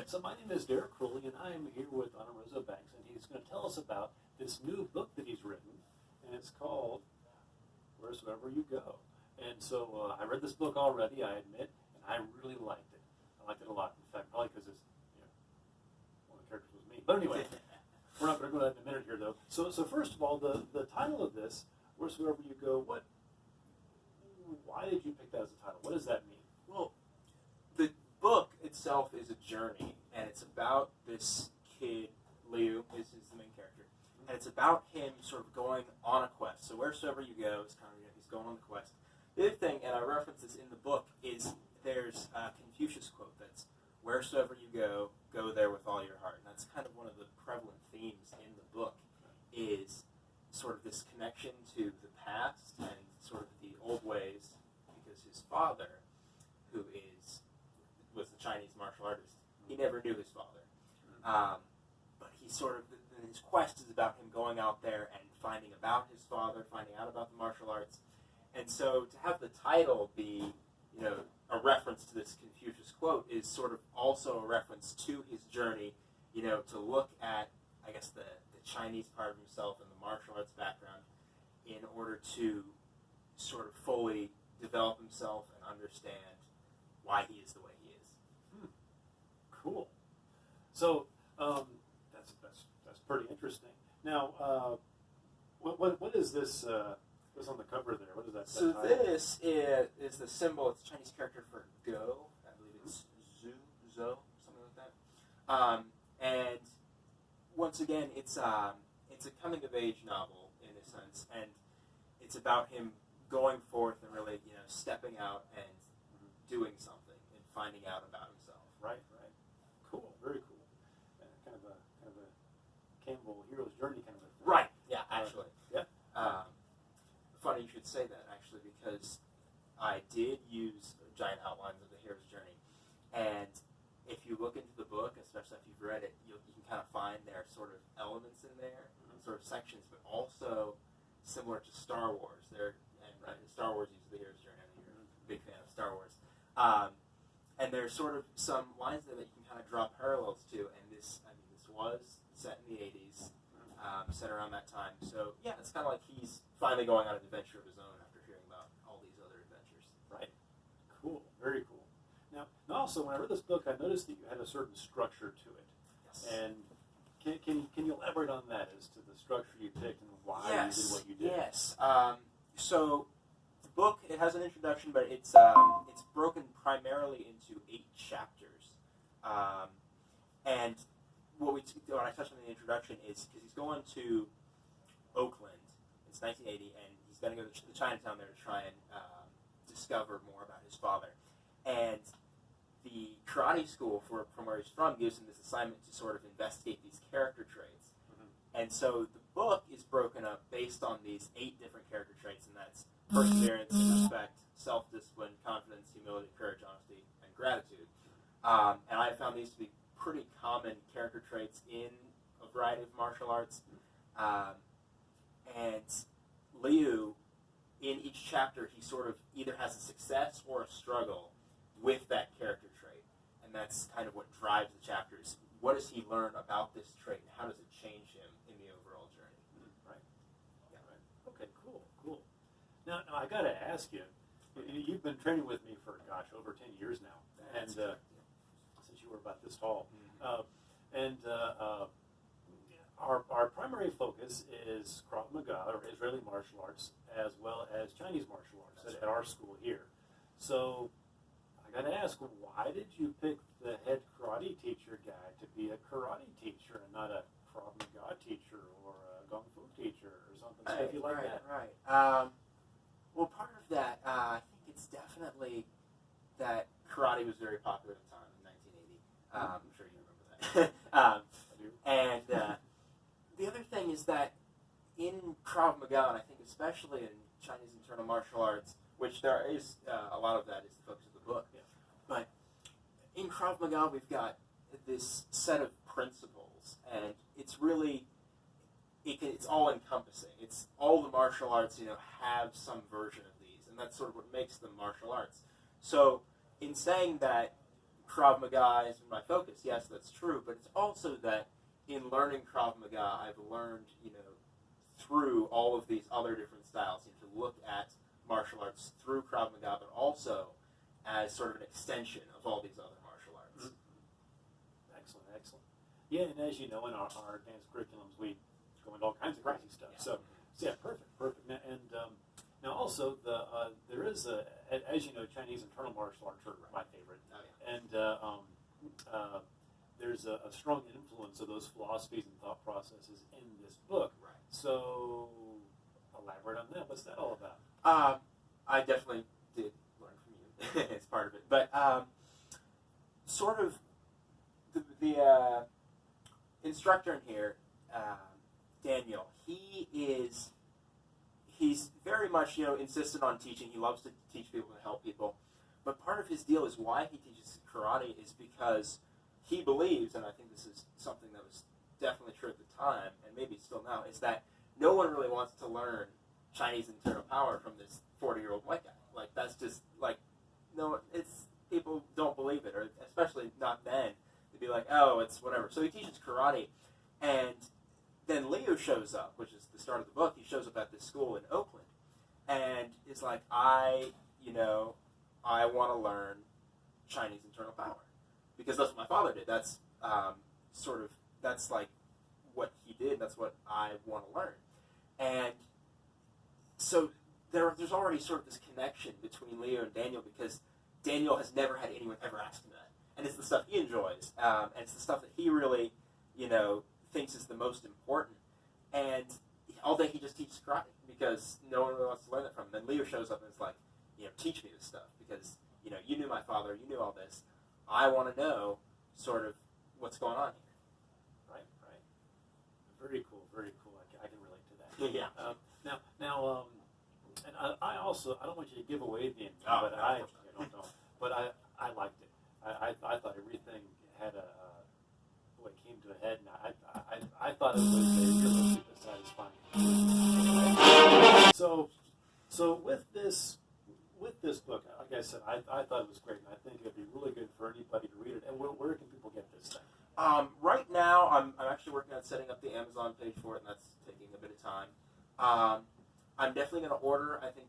right, so my name is Derek Crowley, and I am here with Donner Rizzo-Banks, and he's going to tell us about this new book that he's written, and it's called Wheresoever You Go. And so I read this book already, I admit, and I really liked it. I liked it a lot. In fact, probably because it's, one of the characters was me. But anyway, we're not going to go to that in a minute here, though. So first of all, the title of this, Wheresoever You Go, why did you pick that as a title? What does that mean? Well, the book itself is a journey, and it's about this kid, Liu, is the main character, and it's about him sort of going on a quest. So wheresoever you go, is kind of, he's going on the quest. The other thing, and I reference this in the book, is there's a Confucius quote that's, wheresoever you go there with all your heart. And that's kind of one of the prevalent themes in the book, is sort of this connection to the past and sort of the old ways, because his father, who was the Chinese martial artist, he never knew his father. But he sort of, his quest is about him going out there and finding about his father, finding out about the martial arts. And so to have the title be, a reference to this Confucius quote is sort of also a reference to his journey, to look at, I guess, the Chinese part of himself and the martial arts background in order to sort of fully develop himself and understand why he is the way he is. Cool. So that's pretty interesting. Now, what is this? What's on the cover there? What is that? So this is the symbol. It's a Chinese character for go. I believe it's Zo, something like that. And once again, it's a coming of age novel in a sense, and it's about him going forth and really, stepping out and doing something and finding out about himself. Right. Cool. Very cool. Kind of a Campbell hero's journey kind of a thing. Right. Yeah. Actually. Yeah. Funny you should say that, actually, because I did use giant outlines of the hero's journey, and if you look into the book, especially if you've read it, you can kind of find there are sort of elements in there, sort of sections, but also similar to Star Wars. Star Wars uses the hero's journey. I know you're a big fan of Star Wars. And there's sort of some lines there that you can kind of draw parallels to, and this was set in the 80s, set around that time. So, yeah, it's kind of like he's finally going on an adventure of his own after hearing about all these other adventures. Right. Cool. Very cool. Now, also, when I read this book, I noticed that you had a certain structure to it. Yes. And can you elaborate on that as to the structure you picked and why you did what you did? Yes. So the book, it has an introduction, but it's broken primarily into 8 chapters. And what I touched on in the introduction is because he's going to Oakland. It's 1980, and he's going to go to the Chinatown there to try and discover more about his father. And the karate school from where he's from gives him this assignment to sort of investigate these character traits. And so the book is broken up based on these 8 different character traits, and that's perseverance, respect, self-discipline, confidence, humility, courage, honesty, and gratitude. And I found these to be pretty common character traits in a variety of martial arts. And Liu, in each chapter, he sort of either has a success or a struggle with that character trait. And that's kind of what drives the chapters. What does he learn about this trait, and how does it change him in the overall journey? Right. Yeah. Right. Okay, cool. Now I got to ask you, you've been training with me for, over 10 years now. And since you were about this tall. Our primary focus is Krav Maga, or Israeli martial arts, as well as Chinese martial arts at our school here. So I got to ask, why did you pick the head karate teacher guy to be a karate teacher and not a Krav Maga teacher or a Kung Fu teacher or something spiffy like that? Right. Well, part of that, I think it's definitely that karate was very popular at the time in 1980. I'm sure you remember that. And the other thing is that in Krav Maga, and I think especially in Chinese internal martial arts, which there is a lot of that is the focus of the book, but in Krav Maga we've got this set of principles, and it's really, it's all encompassing. It's all the martial arts, have some version of these, and that's sort of what makes them martial arts. So in saying that Krav Maga is my focus. Yes, that's true, but it's also that in learning Krav Maga, I've learned, through all of these other different styles, to look at martial arts through Krav Maga, but also as sort of an extension of all these other martial arts. Mm-hmm. Excellent, excellent. Yeah, and as you know, in our advanced curriculums, we go into all kinds of crazy stuff. Yeah. So yeah, perfect. Now also there is as you know, Chinese internal martial arts are my favorite, Oh, yeah. and there's a strong influence of those philosophies and thought processes in this book. Right. So elaborate on that. What's that all about? I definitely did learn from you. It's part of it, but sort of the instructor in here, Daniel. He's very much insistent on teaching. He loves to teach people and help people, but part of his deal is why he teaches karate is because he believes, and I think this is something that was definitely true at the time, and maybe still now, is that no one really wants to learn Chinese internal power from this 40-year-old white guy. Like, that's just, no, people don't believe it, or especially not then. They'd be like, oh, it's whatever. So he teaches karate, and then Leo shows up, which is the start of the book. He shows up at this school in Oakland, and is like, I want to learn Chinese internal power. Because that's what my father did. That's that's like what he did. That's what I want to learn. And so there's already sort of this connection between Leo and Daniel because Daniel has never had anyone ever ask him that. And it's the stuff he enjoys. And it's the stuff that he really, thinks is the most important. And all day he just teaches karate because no one really wants to learn that from him. Then Leo shows up and is like, teach me this stuff because, you knew my father, you knew all this. I want to know sort of what's going on here. Right. Very cool. I can relate to that. Yeah. Now, and I don't want you to give away the ending, but no, I liked it. I thought everything had it came to a head, and I thought it was a really super satisfying. So with this book, like I said, I thought it was great, and I think it'd be really good for anybody to read it. And where can people get this thing? Right now, I'm actually working on setting up the Amazon page for it, and that's taking a bit of time. I'm definitely going to order, I think,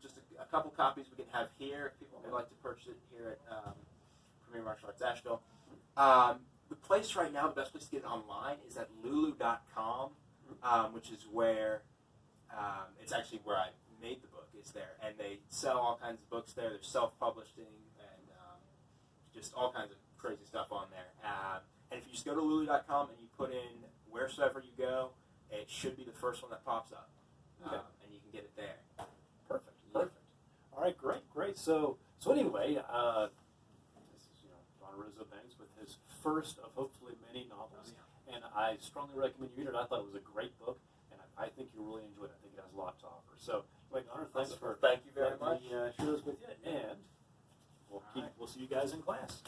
just a couple copies we can have here. If people would like to purchase it here at Premier Martial Arts Asheville. The place right now, the best place to get it online is at lulu.com, which is where, it's actually where I made the book, is there. And they sell all kinds of books there. They're self-publishing and just all kinds of crazy stuff on there. And if you just go to lulu.com and you put in Wheresoever You Go, it should be the first one that pops up. Okay. And you can get it there. Perfect. All right, great. So anyway, this is Donner Rizzo-Banks with his first of hopefully many novels, and I strongly recommend you read it. I thought it was a great book, and I think you'll really enjoy it. I think it has a lot to offer. So, Donner, thanks for thank you very much. Share this with you, and we'll see you guys in class.